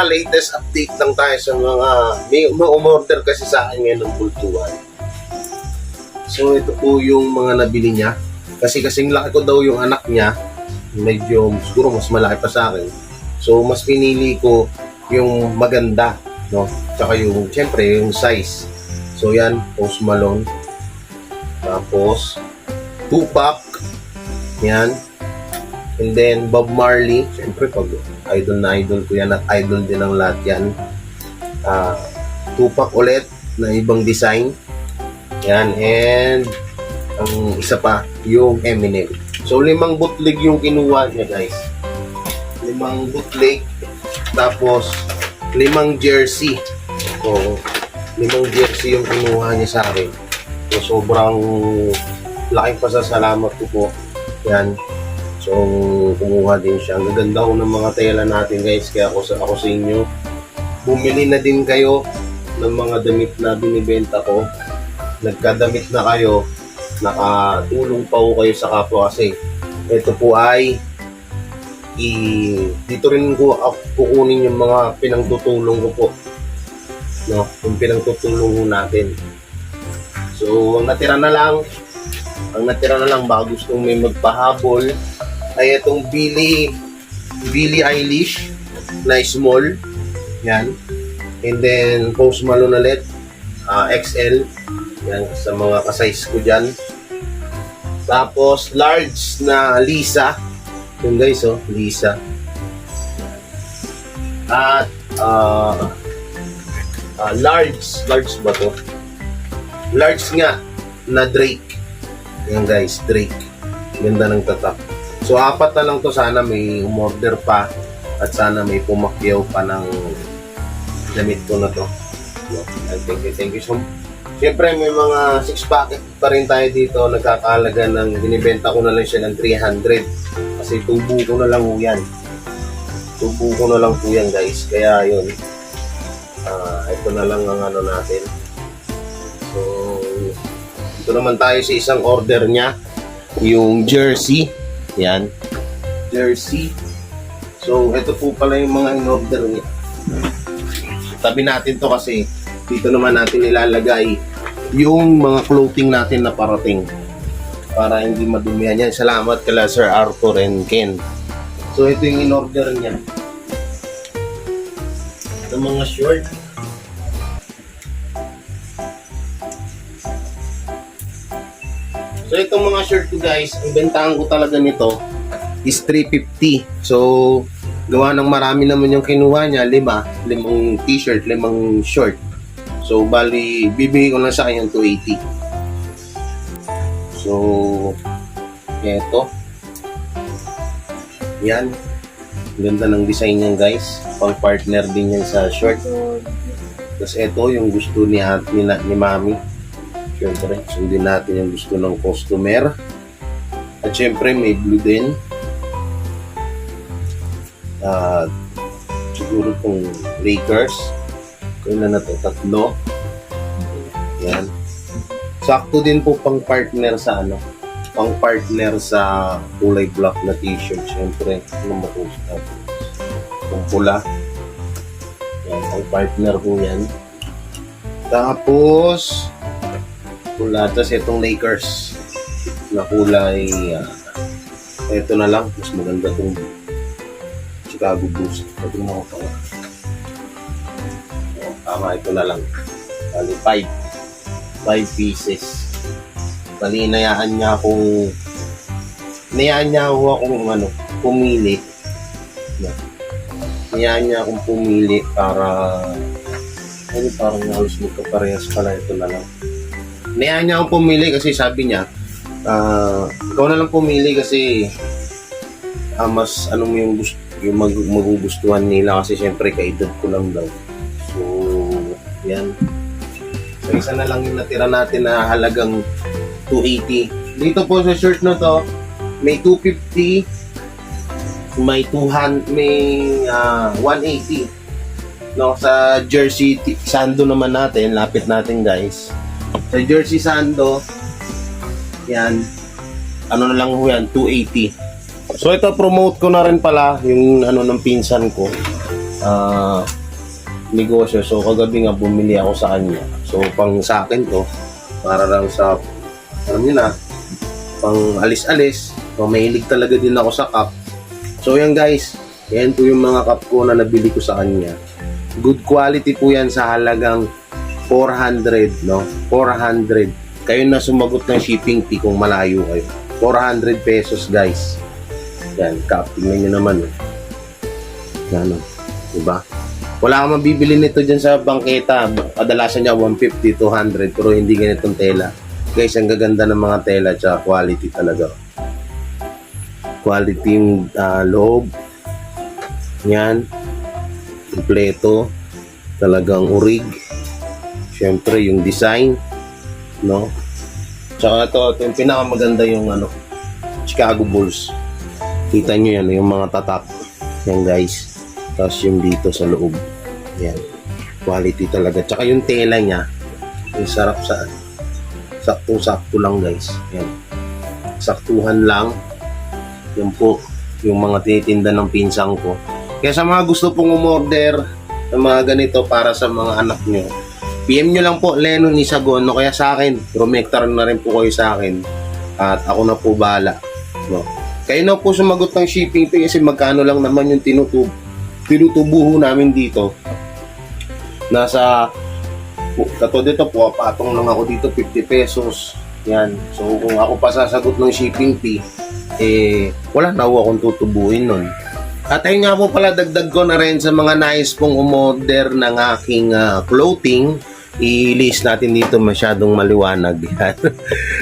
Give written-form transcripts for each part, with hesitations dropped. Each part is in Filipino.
latest update lang tayo sa mga may umorder kasi sa akin ngayon ng pultuan. So ito po yung mga nabili niya. Kasi kasing laki ko daw yung anak niya. Medyo siguro mas malaki pa sa akin. So mas pinili ko yung maganda, no? Tsaka yung syempre yung size. So yan, Post Malone. Tapos Tupac. Yan. And then Bob Marley. Syempre pag idol na idol ko yan at idol din ang lahat yan. Tupac ulit na ibang design. Yan. And ang isa pa yung Eminem. So 5 bootleg yung kinuha niya, guys. 5 bootleg. Tapos 5 jersey. So 5 jersey yung kinuha niya sa akin. So sobrang laking pasasalamat ko po. Yan. So kumuha din siya. Ang gaganda ko ng mga tela natin, guys. Kaya ako sa inyo, bumili na din kayo ng mga damit na binibenta ko. Nagkadamit na kayo, nakatulong pa ko kayo sa kapwa kasi ito po ay dito rin ko kukunin yung mga pinagtutulong ko po, no, yung pinagtutulong natin. So ang natira na lang baka gustong may magpahabol ay itong Billie Eilish na small yan, and then Post Malone ulit, XL yan sa mga ka-size ko dyan. Tapos large na Lisa. Yun, guys, oh, Lisa. At large ba to? Large nga na Drake. Yan, guys, Drake. Ganda ng tatak. So 4 na lang to, sana may umorder pa at sana may pumakyaw pa ng damit ko na to. Thank you so much. Siyempre may mga 6 packet pa rin tayo dito, nagkakahalaga ng binibenta ko na lang siya ng 300 kasi tubo ko na lang po yan, guys. Kaya yun, ito na lang ang ano natin. So ito naman tayo sa isang order niya, yung jersey. Yan, jersey. So ito po pala yung mga in-order niya. Tabi natin to kasi dito naman natin ilalagay yung mga clothing natin na parating para hindi madumihan yan. Salamat kala Sir Arthur and Ken. So ito yung in-order niya. Ito mga short. So itong mga shirt ko, guys, ang bentahan ko talaga nito is 350. So gawa ng marami naman yung kinuha niya, 5 t-shirt, 5 short. So bali bibigay ko lang sa kanya 280. So eto. Yan. Ganda ng design niyan, guys. Pang partner din yan sa short. Tapos eto yung gusto ni Mami. Siyempre, sundin natin yung gusto ng customer. At siyempre may blue din. Siguro kung Lakers. Kailan na to? 3. Yan. Sakto din po pang partner sa pang partner sa kulay black na t-shirt. Siyempre, ano matusok natin? Kung pula. Yan, pang partner po yan. Tapos pula. Tapos itong Lakers na kulay ito na lang. Mas maganda itong Chicago Bulls. Ito mga pala. Tama, ito na lang. Bali 5 pieces. Bali inayaan niya akong pumili. Inayaan niya akong pumili para parang halos magkaparehas pala. Ito na lang. Inayaan niya akong pumili kasi sabi niya ikaw na lang pumili kasi mas mo yung gusto, yung magugustuhan nila kasi syempre kaedad ko lang daw. So yan. So isa na lang yung natira natin na halagang 280. Dito po sa shirt na to, may 250, may 200, may 180. No, sa jersey sando naman natin, lapit natin, guys. Sa jersey sando, yan, ano na lang ho yan, 280. So ito, promote ko na rin pala yung ng pinsan ko. negosyo. So kagabi nga bumili ako sa kanya. So pang sa akin to, para lang sa, alam niyo na, pang alis-alis. So mahilig talaga din ako sa cup. So yan guys, yan po yung mga cup ko na nabili ko sa kanya. Good quality po yan sa halagang 400, no? 400. Kayo na sumagot ng shipping fee kung malayo kayo. 400 pesos guys. Yan, cup. Tingnan nyo naman. Yan, diba? Wala kang mabibili nito dyan sa bangketa. Kadalasan niya 150, 200, pero hindi ganitong tela. Guys, ang gaganda ng mga tela at quality talaga. Quality yung loob. Yan. Kompleto. Talagang urig. Siyempre, yung design. No? Tsaka ito yung pinakamaganda yung Chicago Bulls. Kita nyo yan, yung mga tatak. Yan guys. Tapos yung dito sa loob. Yan. Quality talaga. Tsaka yung tela niya. Yung sarap sa saktong-sakto lang guys. Yan. Saktuhan lang. Yan po. Yung mga tinitinda ng pinsang ko. Kaya sa mga gusto pong umorder ng mga ganito para sa mga anak nyo, PM nyo lang po Lennon Isagon, no? Kaya sa akin, rumektar na rin po kayo sa akin at ako na po bahala, no? Kayo na po sumagot ng shipping fee kasi magkano lang naman yung tinutubuho namin dito. Nasa dito po, patong lang ako dito 50 pesos. Yan. So kung ako pa sasagot ng shipping fee, wala na akong tutubuhin nun. At ayun nga po pala, dagdag ko na rin sa mga nais pong umorder ng aking clothing. I-list natin dito, masyadong maliwanag.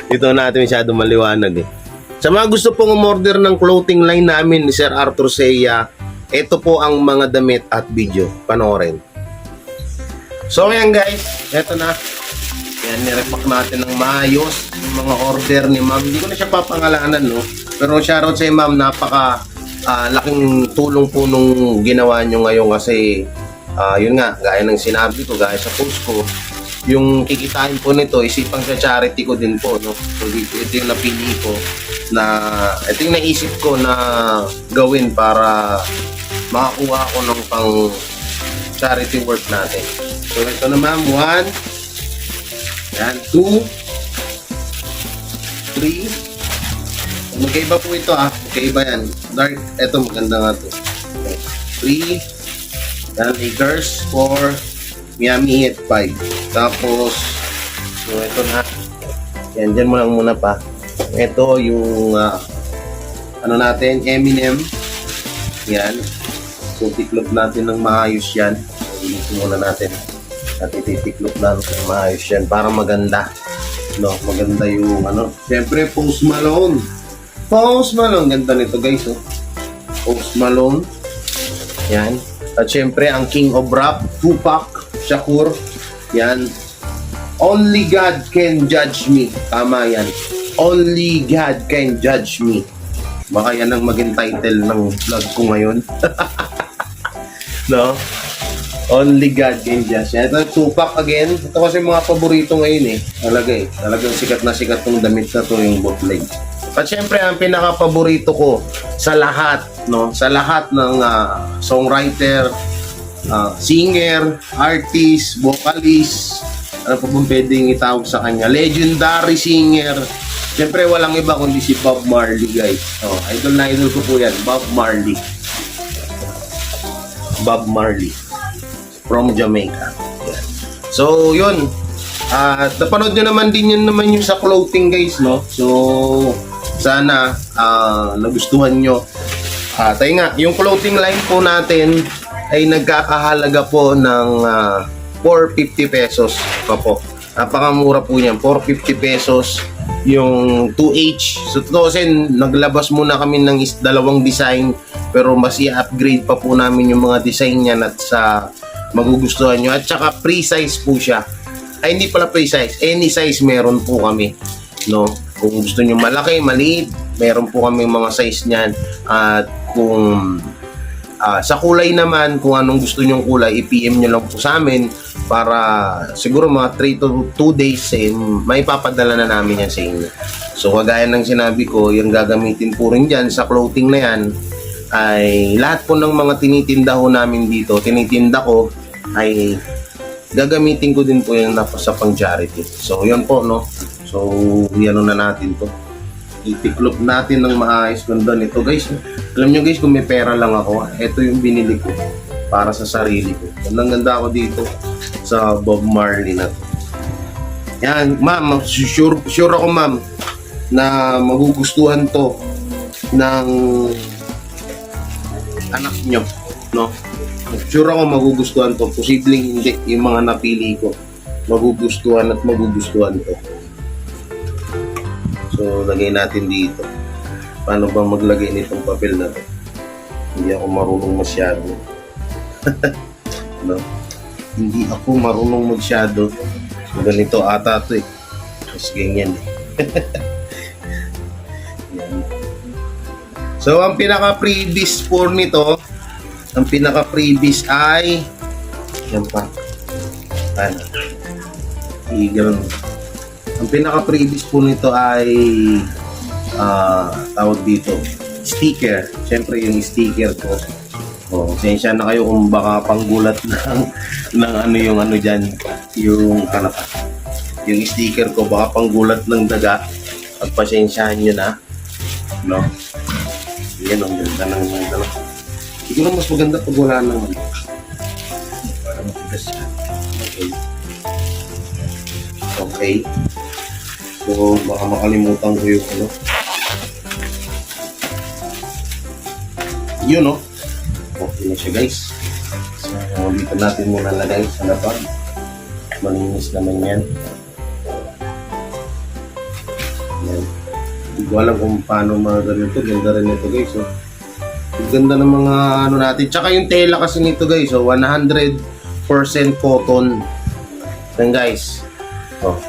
Dito natin masyadong maliwanag eh. Sa mga gusto pong umorder ng clothing line namin ni Sir Arthur Seya, ito po ang mga damit at video. Panoorin. So ayan guys, ito na. Yan, nirepack natin ng maayos yung mga order ni ma'am. Hindi ko na siya papangalanan, no? Pero shoutout sa ma'am, napaka laking tulong po nung ginawa nyo ngayon kasi yun nga, gaya ng sinabi ko, gaya sa post ko, yung kikitain po nito, isipang sa charity ko din po, no? So, ito yung napili ko na, ito yung naisip ko na gawin para makakuha ko ng pang charity work natin. So ito na ma'am, 1, yan, 2, 3, magkaiba po ito magkaiba yan. Dark, eto maganda nga to. 3, yan, Lakers, 4, Miami Heat 5. Tapos, so ito na. Yan, dyan mo lang muna pa. Ito yung, natin, Eminem. Yan. So, tiklop natin ng maayos yan. So, ilitin muna natin. At ititiklop natin ng maayos yan para maganda. No, maganda yung, siyempre, Post Malone. Post Malone, ganda nito guys, Post Malone. Yan. At syempre, ang King of Rap, Tupac Shakur. Yan. Only God can judge me. Tama yan. Only God can judge me. Baka yan ang maging title ng vlog ko ngayon. No? Only God can judge. Yan. Ito, Tupac again. Ito kasi mga paborito ngayon Talaga Talagang sikat na sikat tong damit na to, yung bootleg. At syempre, ang pinaka-paborito ko sa lahat, no? Sa lahat ng songwriter, singer, artist, vocalist, ano pa bang pwedeng itawag sa kanya? Legendary singer. Syempre, walang iba kundi si Bob Marley, guys. Idol na idol ko po yan, Bob Marley. Bob Marley. From Jamaica. Yan. So, yun. Napanood nyo naman din yun naman yung sa clothing, guys, no? So, sana nagustuhan nyo. Tayo nga, yung clothing line po natin ay nagkakahalaga po ng 450 pesos pa po. Napakamura po niyan, 450 pesos yung 2H. So totoo kasi naglabas muna kami ng dalawang design, pero mas i-upgrade pa po namin yung mga design niyan at sa magugustuhan nyo. At saka pre-size po siya. Ay, hindi pala pre-size, any size meron po kami, no? Kung gusto nyo malaki, maliit, meron po kami mga size niyan. At kung sa kulay naman, kung anong gusto nyong kulay, i-PM nyo lang po sa amin para siguro mga 3 to 2 days may papadala na namin yan sa inyo. So kagaya ng sinabi ko, yung gagamitin po rin dyan sa clothing na yan ay lahat po ng mga tinitinda ho namin dito, tinitinda ko ay gagamitin ko din po yung sa pang charity. So yun po, no. So yan na natin to. Itiklop natin ng maayos ganda nito, guys. Alam nyo guys, kung may pera lang ako, ito yung binili ko para sa sarili ko. Ganda ako dito sa Bob Marley na to. Yan, ma'am, sure ako ma'am na magugustuhan to ng anak nyo, no? Sure ako magugustuhan to. Posibleng hindi yung mga napili ko. Magugustuhan at magugustuhan to. So, lagay natin dito. Paano bang maglagay nitong papel na to? Hindi ako marunong masyado. No? Hindi ako marunong masyado. So, ganito ata to eh. Tapos ganyan eh. So, ang pinaka-freebies for nito, ang pinaka-freebies ay yan pa. Ano? Ganun. Ang pinaka-freebies po nito ay tawag dito, sticker. Siyempre yung sticker ko. Oh, sensya na kayo kung baka panggulat ng ano yung ano dyan, yung kanapa. Yung sticker ko baka panggulat ng daga. Pagpasensyahan nyo na. No? Yan ang ganda ng ano. Siguro mas maganda pag wala ng ano. Para matigas siya. Okay. Okay. So, baka makalimutan ko yung ano. Yun, no? Okay na siya, guys. So, dito natin muna lagay sa lapag. Malinis naman yan. Yan. Hindi ko alam kung paano mga ganito. Ganda rin ito, guys. So, ganda ng mga ano natin. Tsaka yung tela kasi nito, guys. So, 100% cotton. Yan, guys. So,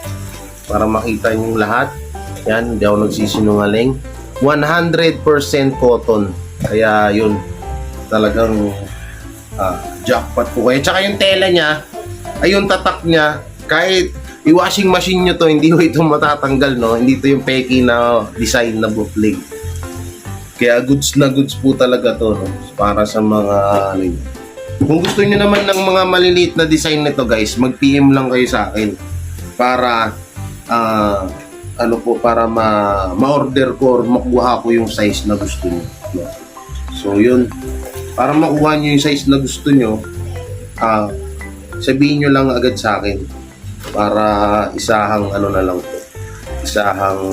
para makita nyo lahat. Yan, hindi ako nagsisinungaling. 100% cotton. Kaya yun, talagang jackpot po kayo. Tsaka yung tela niya, ay yung tatak niya, kahit i-washing machine nyo to, hindi ko ito matatanggal, no? Hindi ito yung peki na design na bootleg. Kaya goods na goods po talaga to, no? Para sa mga ano yun. Kung gusto nyo naman ng mga maliliit na design nito, guys, mag-PM lang kayo sa akin para ano po, para ma-order ko or makuha ko yung size na gusto nyo. No? So yun, para makuha nyo yung size na gusto nyo, sabihin nyo lang agad sa akin para isahang ano na lang po, isahang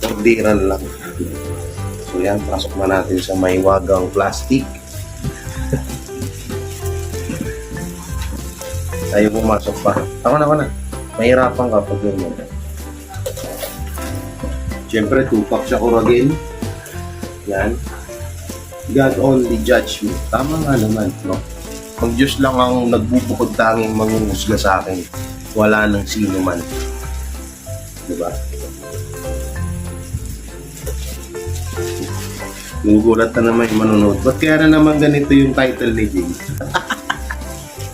orderan lang. So yan, pasok na natin sa may wagang plastic. Tayo pumasok pa. Ako na. Mahirapan ka pag yun mo. Siyempre, 2 packs ako again. Yan. God only judge me. Tama nga naman, no? Ang Diyos lang ang nagbubukod tanging manguhusga sa akin. Wala nang sino man. Diba? Gugulat na naman yung manonood. Ba't kaya na naman ganito yung title ni Jay?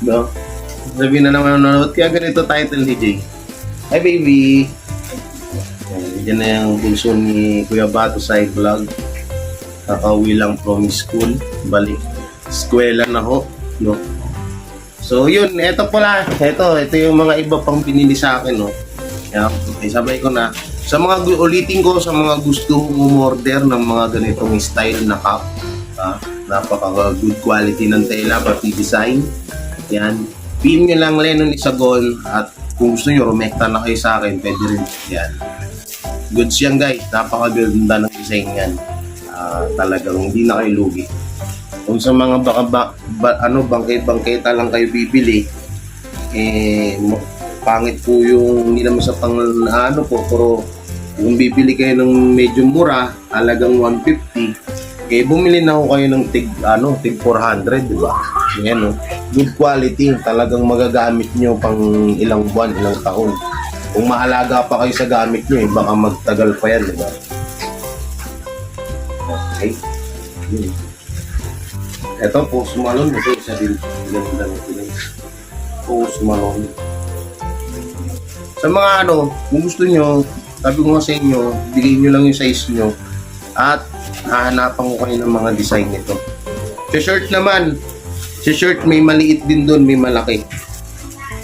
No? Sabihin na naman manonood, kaya ganito title ni Jay. Hi baby! Diyan na yung bunso ni Kuya Bato Side Vlog. Kakauwi lang from school. Balik. Eskwela na ho. No? So yun, eto pala. Ito yung mga iba pang pinili sa akin. No? Yan, sabay ko na. Sa mga ulitin ko, sa mga gusto umorder ng mga ganitong style na cup. Napaka good quality ng tela, pati design. Yan. PM nyo lang Lennon Isagon at kung gusto nyo, rumekta na kayo sa akin, pwede rin. Yan. Goods yan guys, napakaganda ng design yan. Talagang hindi na kayo lugi. Kung sa mga bangketa lang kayo bibili, pangit po yung, hindi naman sa pang ano po, pero kung bibili kayo ng medyo mura, halagang 150, bumili na ho kayo ng tig 400, di ba? Yan, no? Good quality, talagang magagamit nyo pang ilang buwan, ilang taon. Kung mahalaga pa kayo sa gamit nyo, baka magtagal pa yan, di ba? Okay. Ito, Post Malone. Ito, isa din. Ganda ng pinag. Post Malone. Sa mga kung gusto nyo, sabi ko nga sa inyo, bigay nyo lang yung size nyo. At hahanapan ko kayo ng mga design nito. Sa shirt naman, sa shirt may maliit din doon, may malaki.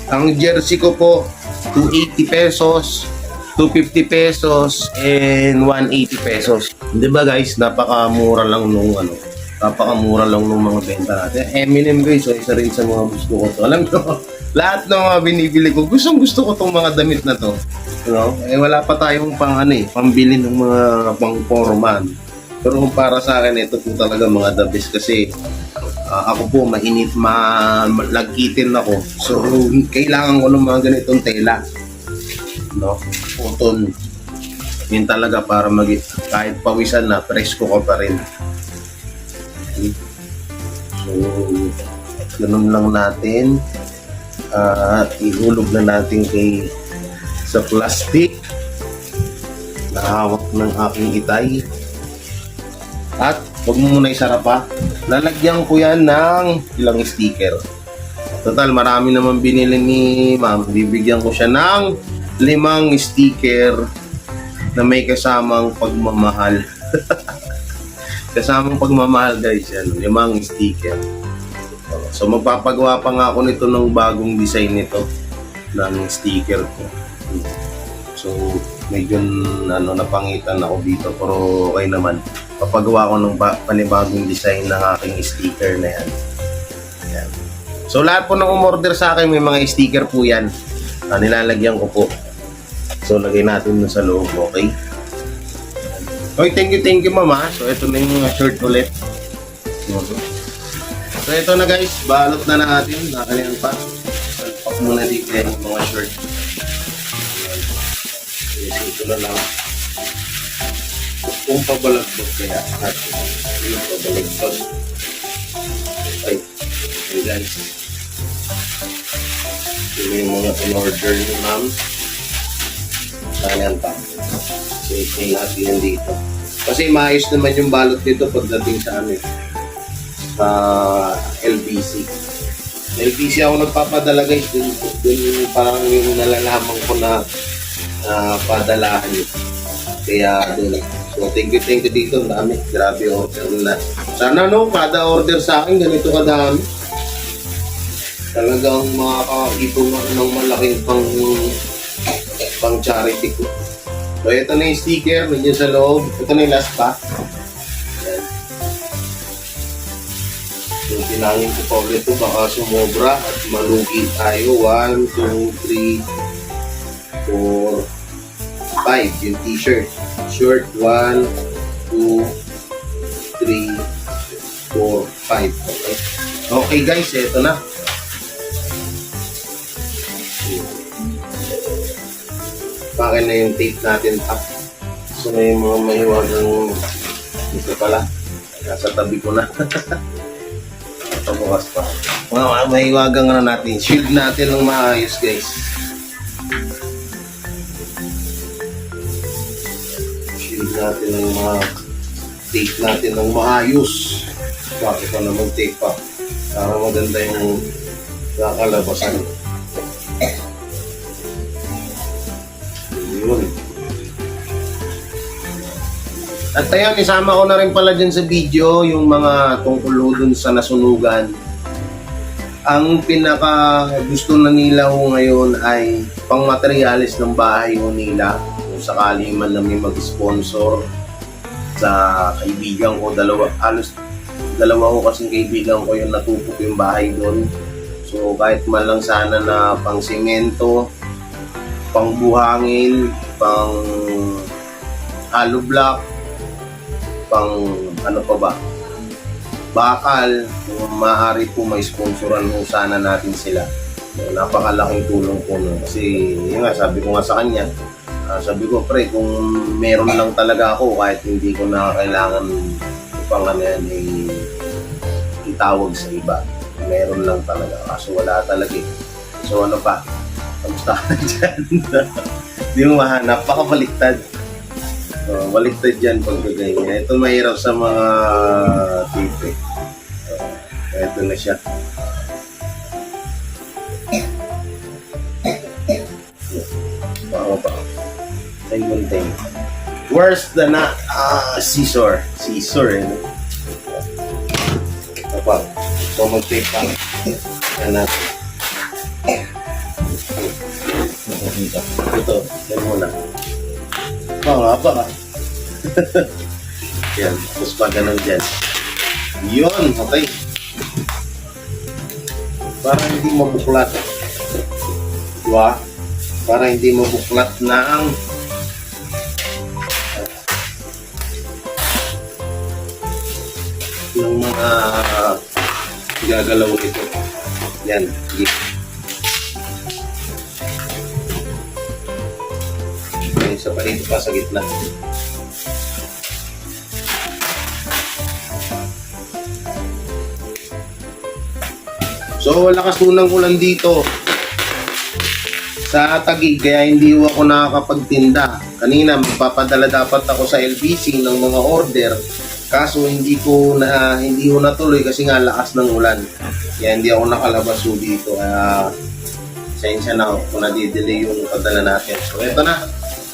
Ang jersey ko po, 280 pesos, 250 pesos, and 180 pesos. Di ba guys, napakamura lang nung napakamura lang nung mga benta natin. Eminem guys, so isa rin sa mga gusto ko to. Alam nyo, lahat ng mga binibili ko, gusto ko tong mga damit na to. Wala pa tayong pambili ng mga pang-forman. Pero kung para sa akin, ito po talaga mga the best kasi ako po mainit, malagkitin ako. So, kailangan ko ng mga ganitong tela. Cotton. Yun talaga para kahit pawisan na, presko ka pa rin. So, ganun lang natin. Ihulog na natin sa plastic na hawak ng aking itay. At huwag mo muna isara pa. Lalagyan ko yan ng ilang sticker. Total, marami naman binili ni ma'am. Bibigyan ko siya ng 5 sticker na may kasamang pagmamahal. Kasamang pagmamahal guys yan. 5 sticker. So magpapagawa pa nga ako nito ng bagong design nito ng sticker ko. So medyo napangitan ako dito pero okay naman. Papagawa ko ng panibagong design ng aking sticker na yan. Yan. So lahat po ng umorder sa akin may mga sticker po yan. Nilalagyan ko po. So lagay natin dun sa loob, okay? Okay, thank you mama. So ito na yung mga shirt ulit. So ito na guys, balot na natin. Nakalian pa. Salpak muna dito yung mga shirt. Ito na lang. Kung pabalagbog kaya natin. Yung pabalagbog. Okay guys. Ito yung mga in-order ni ma'am. Kalian pa. So ito natin yan dito. Kasi maayos naman yung balot dito pagdating sa sa LBC. LBC ako nagpapadala guys. Dun parang yung nalalaman ko na padalahan yun. Kaya dun. So thank you dito. Dami. Grabe order na. Sana kada order sa akin ganito kadami. Talagang makakaipon ng malaking pang charity ko. So ito na yung sticker. Nandiyan sa loob. Ito na yung last pack. So, tinangin ko pa ulit ito, baka sumobra at malugi tayo. 1, 2, 3, 4, 5. Yung t-shirt. Shirt, 1, 2, 3, 4, 5. Okay. Okay guys, ito na. Pakin na yung tape natin pa. So na yung mga mahiwagang ito pala. Nasa tabi ko na. Bukas pa. Mga mahiwagang natin. Shield natin ng maayos guys. Shield natin ng tape natin ng maayos. Bakit pa naman tape pa? Para maganda yung kakalabasan. Yun. At ayun, isama ko na rin pala dyan sa video yung mga tungkol dun sa nasunugan. Ang pinaka gusto na nila ho ngayon ay pang materialis ng bahay ho nila. Kung sakali man na may mag-sponsor sa kaibigan ko, halos dalawa ko kasing kaibigan ko yung natupok yung bahay doon. So kahit man lang sana na pang semento, pang buhangin, pang hollow block, pang ano pa ba, bakal, kung maaari po may sponsoran mo sana natin sila. Napakalaking tulong po nun. Kasi yun nga, sabi ko nga sa kanya, sabi ko pre, kung meron lang talaga ako kahit hindi ko na kailangan upang itawag sa iba, meron lang talaga, kaso wala talaga eh. So ano pa, kamusta ka dyan? Hindi mo mahanap, napakabaliktad. Baliktad dyan pag ganyan. Ito mahirap sa mga tipe. Ito na siya. Baka pa. Ay, munting. Where's the scissor? scissor eh. Kapag. So mag-tape pa. Yan natin. Ito. Yan muna. Haba ka. Yan. Tapos pa ganun dyan. Yun. Okay. Para hindi mabuklat. Diba? Para hindi mabuklat ng mga gagalaw nito. Yan. May isa pa dito pa sa gitna. So, lakas po ng ulan dito sa Taguig, kaya hindi ako nakakapagtinda. Kanina, magpapadala dapat ako sa LBC ng mga order. Kaso hindi ko natuloy kasi nga lakas ng ulan. Kaya hindi ako nakalabas dito. Kaya sensya na kung nadidelay yung padala natin. So, ito na.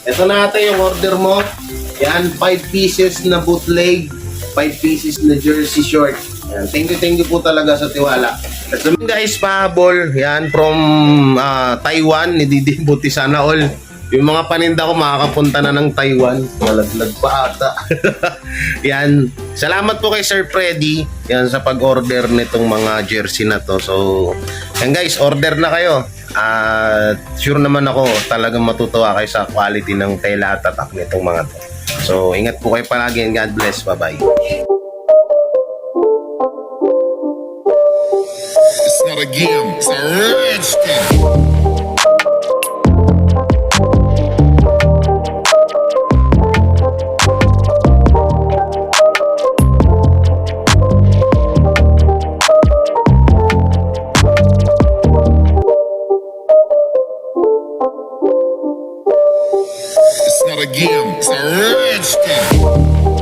Ito na ate yung order mo. Yan, 5 pieces na bootleg, 5 pieces na jersey short. Yan, thank you po talaga sa tiwala. At sa mga guys, pahabol, yan, from Taiwan, nididibuti sana all. Yung mga paninda ko makakapunta na ng Taiwan. Malaglag pa ata. Yan, salamat po kay Sir Freddy yan sa pag-order nitong mga jersey na to. So, yan guys, order na kayo. At sure naman ako talagang matutuwa kayo sa quality ng tela at tatak nitong mga to. So, ingat po kayo palagi and God bless. Bye-bye. It's not a game, it's a rich thing. It's not a game, it's a rich thing.